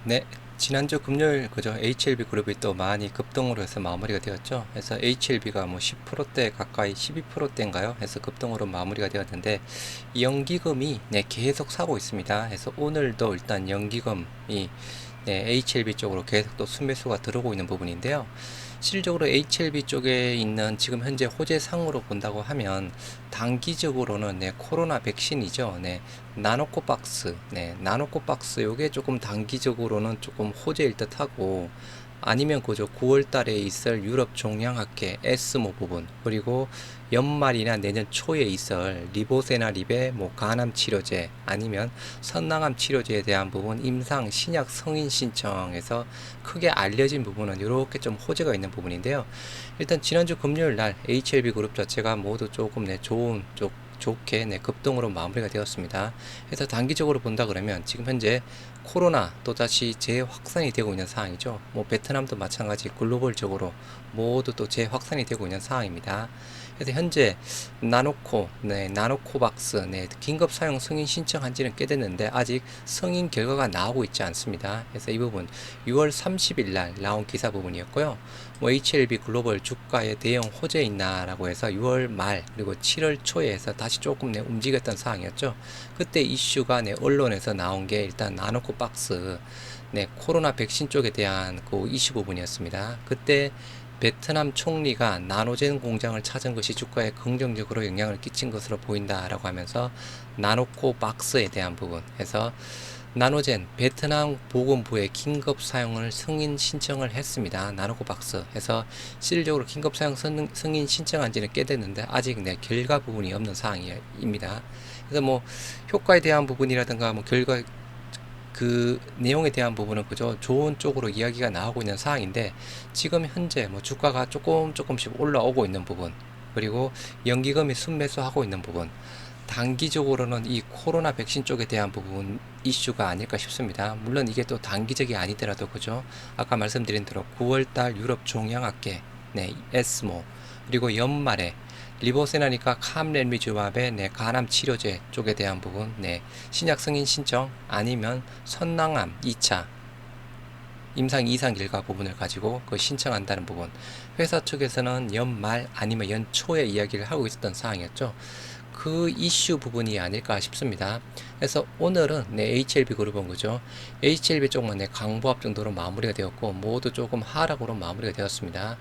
네, 지난주 금요일 그죠? HLB 그룹이 또 많이 급등으로 해서 마무리가 되었죠. 그래서 HLB가 뭐 10%대 가까이 12%대인가요? 해서 급등으로 마무리가 되었는데 연기금이 네, 계속 사고 있습니다. 그래서 오늘도 일단 연기금이 네, HLB 쪽으로 계속 또 순매수가 들어오고 있는 부분인데요. 실질적으로 HLB 쪽에 있는 지금 현재 호재상으로 본다고 하면 단기적으로는 네, 코로나 백신이죠. 네, 나노코박스, 네, 나노코박스 요게 조금 단기적으로는 조금 호재일 듯하고 아니면 그저 9월 달에 있을 유럽 종양학회 에스모 부분 그리고 연말이나 내년 초에 있을 리보세나립의 뭐 간암 치료제 아니면 선낭암 치료제에 대한 부분 임상 신약 승인 신청에서 크게 알려진 부분은 이렇게 좀 호재가 있는 부분인데요. 일단 지난주 금요일 날 HLB 그룹 자체가 모두 조금 좋은 좋게 급등으로 마무리가 되었습니다. 그래서 단기적으로 본다 그러면 지금 현재 코로나 또다시 재확산이 되고 있는 상황이죠. 뭐 베트남도 마찬가지 글로벌적으로 모두 또 재확산이 되고 있는 상황입니다. 그래서 현재 나노코박스, 긴급 사용 승인 신청한 지는 꽤 됐는데 아직 승인 결과가 나오고 있지 않습니다. 그래서 이 부분 6월 30일 날 나온 기사 부분이었고요. 뭐 HLB 글로벌 주가에 대형 호재 있나라고 해서 6월 말 그리고 7월 초에 해서 다시 조금 움직였던 상황이었죠. 그때 이슈가 언론에서 나온 게 일단 나노코박스 코로나 백신 쪽에 대한 그 이슈 부분이었습니다. 그때 베트남 총리가 나노젠 공장을 찾은 것이 주가에 긍정적으로 영향을 끼친 것으로 보인다라고 하면서 나노코박스에 대한 부분에서 나노젠 베트남 보건부에 긴급 사용을 승인 신청을 했습니다. 나노코박스 해서 실질적으로 긴급 사용 승인 신청한 지는 꽤 됐는데 아직 결과 부분이 없는 상황입니다. 그래서 뭐 효과에 대한 부분이라든가 뭐 결과 그 내용에 대한 부분은 그저 좋은 쪽으로 이야기가 나오고 있는 상황인데 지금 현재 뭐 주가가 조금씩 올라오고 있는 부분 그리고 연기금이 순매수하고 있는 부분 단기적으로는 이 코로나 백신 쪽에 대한 부분 이슈가 아닐까 싶습니다. 물론 이게 또 단기적이 아니더라도 그죠? 아까 말씀드린 대로 9월달 유럽 종양학회 에스모 그리고 연말에 리보세나니까 캄렌미주밥의 간암 치료제 쪽에 대한 부분 신약 승인 신청 아니면 선낭암 2차 임상 이상 결과 부분을 가지고 그 신청한다는 부분 회사 측에서는 연말 아니면 연초에 이야기를 하고 있었던 상황이었죠. 그 이슈 부분이 아닐까 싶습니다. 그래서 오늘은 HLB 그룹은 그죠. HLB 쪽만 강보합 정도로 마무리가 되었고 모두 조금 하락으로 마무리가 되었습니다.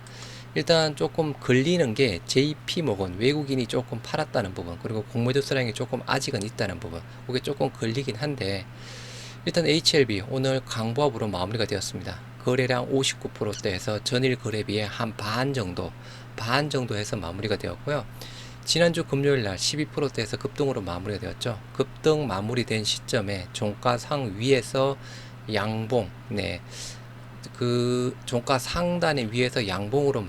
일단 조금 걸리는 게 JP모건 외국인이 조금 팔았다는 부분 그리고 공매도 수량이 조금 아직은 있다는 부분 그게 조금 걸리긴 한데 일단 HLB 오늘 강보합으로 마무리가 되었습니다. 거래량 59%대에서 전일 거래비의 한 반 정도 해서 마무리가 되었고요. 지난주 금요일날 12%대에서 급등으로 마무리가 되었죠. 급등 마무리된 시점에 종가 상 위에서 양봉, 그 종가 상단에 위에서 양봉으로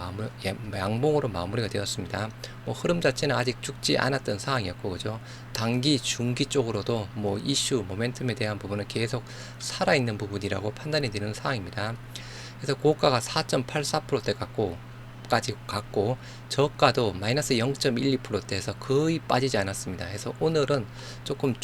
마무리가 되었습니다. 뭐 흐름 자체는 아직 죽지 않았던 상황이었고, 그죠? 단기, 중기 쪽으로도 뭐 이슈, 모멘텀에 대한 부분은 계속 살아있는 부분이라고 판단이 되는 상황입니다. 그래서 고가가 4.84%대 까지 갔고 저가도 마이너스 0.12%대에서 거의 빠지지 않았습니다. 그래서 오늘은 조금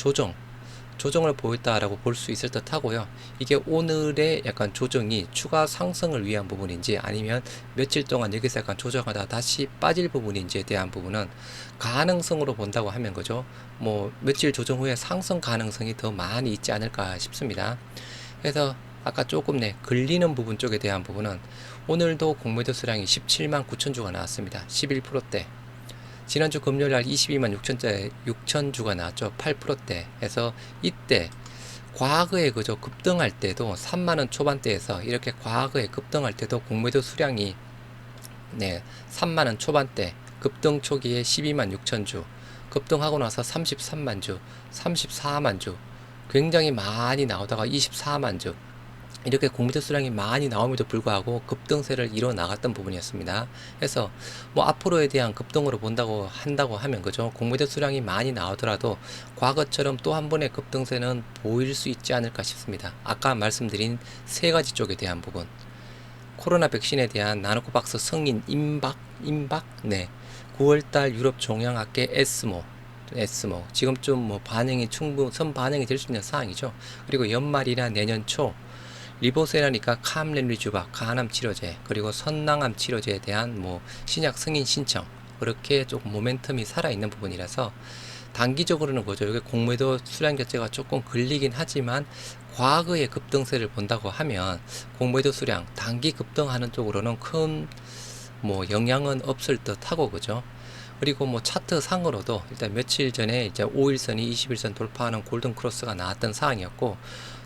조정을 보였다라고 볼 수 있을 듯 하고요. 이게 오늘의 약간 조정이 추가 상승을 위한 부분인지 아니면 며칠 동안 여기서 약간 조정하다 다시 빠질 부분인지에 대한 부분은 가능성으로 본다고 하면 그죠. 뭐 며칠 조정 후에 상승 가능성이 더 많이 있지 않을까 싶습니다. 그래서 아까 조금 걸리는 부분 쪽에 대한 부분은 오늘도 공매도 수량이 17만 9천 주가 나왔습니다. 11%대. 지난주 금요일날 22만 6천 주가 나왔죠. 8%대. 해서 이때 과거에 그저 급등할 때도 3만원 초반대에서 이렇게 과거에 급등할 때도 공매도 수량이 3만원 초반대 급등 초기에 12만 6천 주 급등하고 나서 33만 주 34만 주 굉장히 많이 나오다가 24만 주 이렇게 공매도 수량이 많이 나옴에도 불구하고 급등세를 이뤄 나갔던 부분이었습니다. 그래서 뭐 앞으로에 대한 급등으로 한다고 하면 그죠. 공매도 수량이 많이 나오더라도 과거처럼 또 한 번의 급등세는 보일 수 있지 않을까 싶습니다. 아까 말씀드린 세 가지 쪽에 대한 부분. 코로나 백신에 대한 나노코박스 승인 임박 9월달 유럽 종양학회 에스모 지금쯤 뭐 반응이 선반영이 될 수 있는 상황이죠. 그리고 연말이나 내년 초 리보세라니까 캄렌리주박 간암 치료제 그리고 선낭암 치료제에 대한 뭐 신약 승인 신청 그렇게 조금 모멘텀이 살아있는 부분이라서 단기적으로는 그죠. 여기 공매도 수량 자체가 조금 걸리긴 하지만 과거의 급등세를 본다고 하면 공매도 수량 단기 급등하는 쪽으로는 큰 뭐 영향은 없을 듯 하고 그죠. 그리고 뭐 차트 상으로도 일단 며칠 전에 이제 5일선이 21선 돌파하는 골든 크로스가 나왔던 상황이었고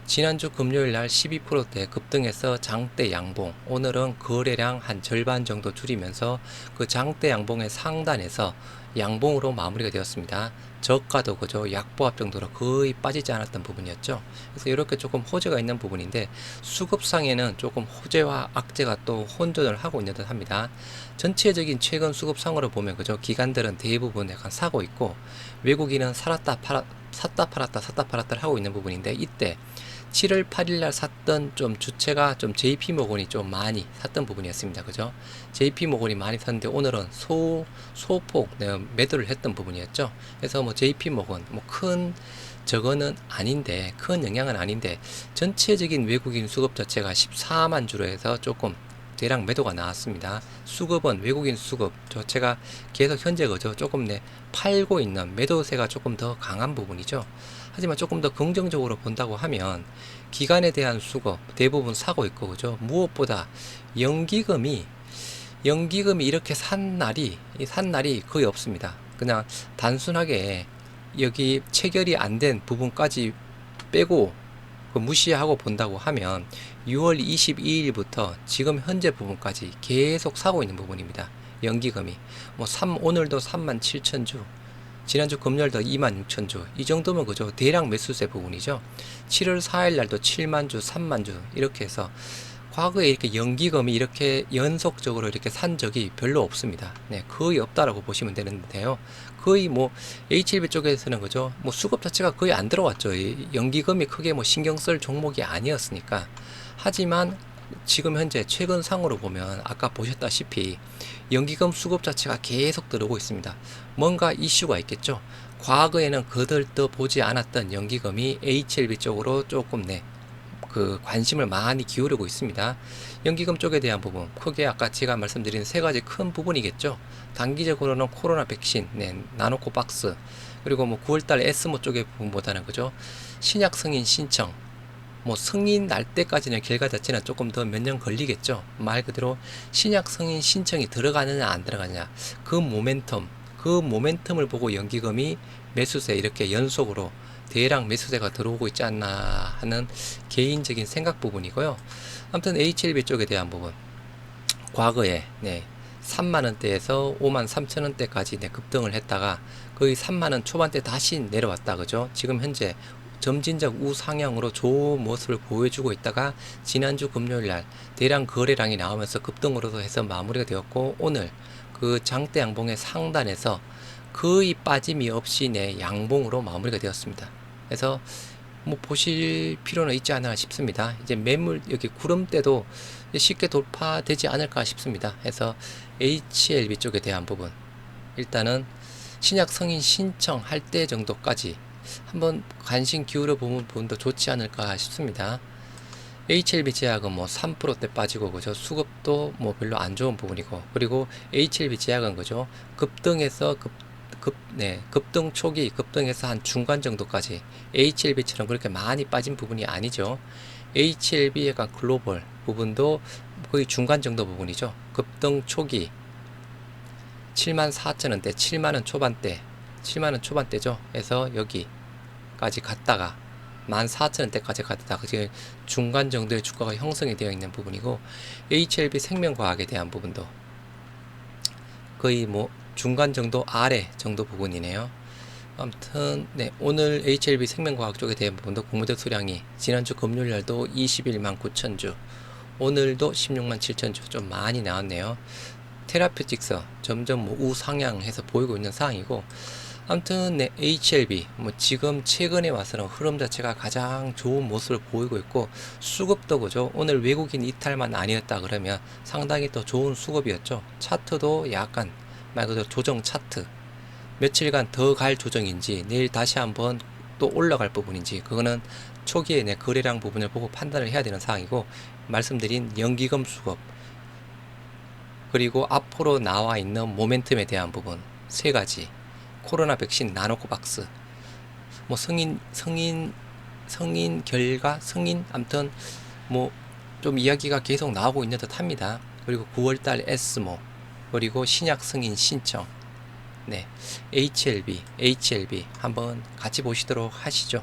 지난주 금요일 날 12%대 급등해서 장대 양봉 오늘은 거래량 한 절반 정도 줄이면서 그 장대 양봉의 상단에서 양봉으로 마무리가 되었습니다. 저가도 그죠 약보합 정도로 거의 빠지지 않았던 부분이었죠. 그래서 이렇게 조금 호재가 있는 부분인데 수급상에는 조금 호재와 악재가 또 혼돈을 하고 있는 듯 합니다. 전체적인 최근 수급상으로 보면 그죠 기관들은 대부분 약간 사고 있고 외국인은 샀다 팔았다 하고 있는 부분인데 이때 7월 8일 날 샀던 좀 주체가 좀 JP모건이 좀 많이 샀던 부분이었습니다. 그죠? JP모건이 많이 샀는데 오늘은 소폭 매도를 했던 부분이었죠. 그래서 뭐 JP모건 뭐 큰 저거는 아닌데 큰 영향은 아닌데 전체적인 외국인 수급 자체가 14만 주로 해서 조금 대량 매도가 나왔습니다. 수급은 외국인 수급 자체가 계속 현재 그죠 조금 팔고 있는 매도세가 조금 더 강한 부분이죠. 하지만 조금 더 긍정적으로 본다고 하면 기간에 대한 수급 대부분 사고 있고 그죠. 무엇보다 연기금이 이렇게 산 날이 거의 없습니다. 그냥 단순하게 여기 체결이 안 된 부분까지 빼고 무시하고 본다고 하면 6월 22일부터 지금 현재 부분까지 계속 사고 있는 부분입니다. 연기금이 뭐 오늘도 37,000주 지난주 금요일도 26,000주 이 정도면 그죠 대량 매수세 부분이죠. 7월 4일 날도 7만 주 3만 주 이렇게 해서 과거에 이렇게 연기금이 이렇게 연속적으로 이렇게 산 적이 별로 없습니다. 네, 거의 없다라고 보시면 되는데요. 거의 뭐 HLB 쪽에서는 그죠 뭐 수급 자체가 거의 안 들어왔죠. 이 연기금이 크게 뭐 신경 쓸 종목이 아니었으니까. 하지만 지금 현재 최근 상으로 보면 아까 보셨다시피 연기금 수급 자체가 계속 들어오고 있습니다. 뭔가 이슈가 있겠죠. 과거에는 거들떠 보지 않았던 연기금이 HLB 쪽으로 조금 그 관심을 많이 기울이고 있습니다. 연기금 쪽에 대한 부분 크게 아까 제가 말씀드린 세 가지 큰 부분이겠죠. 단기적으로는 코로나 백신, 나노코 박스 그리고 뭐 9월달 에스모 쪽의 부분보다는 그죠 신약 승인 신청 뭐 승인 날 때까지는 결과 자체는 조금 더 몇 년 걸리겠죠. 말 그대로 신약 승인 신청이 들어가느냐 안 들어가느냐 그 모멘텀을 보고 연기금이 매수세 이렇게 연속으로 대량 매수세가 들어오고 있지 않나 하는 개인적인 생각 부분이고요. 아무튼 HLB 쪽에 대한 부분 과거에 3만원대에서 53,000원대까지 급등을 했다가 거의 3만원 초반대 다시 내려왔다 그죠. 지금 현재 점진적 우상향으로 좋은 모습을 보여주고 있다가 지난주 금요일날 대량 거래량이 나오면서 급등으로도 해서 마무리가 되었고 오늘 그 장대 양봉의 상단에서 거의 빠짐이 없이 양봉으로 마무리가 되었습니다. 그래서 뭐 보실 필요는 있지 않나 싶습니다. 이제 매물 여기 구름대도 쉽게 돌파되지 않을까 싶습니다. 그래서 HLB 쪽에 대한 부분 일단은 신약 승인 신청할 때 정도까지 한번 관심 기울여 보면 부분도 좋지 않을까 싶습니다. HLB 제약은 뭐 3%대 빠지고 그죠 수급도 뭐 별로 안 좋은 부분이고 그리고 HLB 제약은 그죠 급등해서 급등 초기 급등해서 한 중간 정도까지 HLB처럼 그렇게 많이 빠진 부분이 아니죠. HLB 약간 글로벌 부분도 거의 중간 정도 부분이죠. 급등 초기 74,000원대 7만원 초반대죠. 그래서 여기까지 갔다가 14,000원대까지 갔다가 지금 중간 정도의 주가가 형성이 되어 있는 부분이고 HLB 생명과학에 대한 부분도 거의 뭐 중간 정도 아래 정도 부분이네요. 아무튼 오늘 HLB 생명과학 쪽에 대한 부분도 공모적 수량이 지난주 금요일날도 21만 9천주 오늘도 16만 7천주 좀 많이 나왔네요. 테라퓨틱스 점점 뭐 우상향해서 보이고 있는 상황이고 아무튼 HLB 뭐 지금 최근에 와서는 흐름 자체가 가장 좋은 모습을 보이고 있고 수급도 그죠 오늘 외국인 이탈만 아니었다 그러면 상당히 또 좋은 수급이었죠. 차트도 약간 말 그대로 조정 차트 며칠간 더 갈 조정인지 내일 다시 한번 또 올라갈 부분인지 그거는 초기에 내 거래량 부분을 보고 판단을 해야 되는 사항이고, 말씀드린 연기금 수급, 그리고 앞으로 나와 있는 모멘텀에 대한 부분 세 가지, 코로나 백신 나노코박스, 뭐 승인 결과, 아무튼 뭐 좀 이야기가 계속 나오고 있는 듯 합니다. 그리고 9월달 에스모, 그리고 신약 승인 신청, 네, HLB 한번 같이 보시도록 하시죠.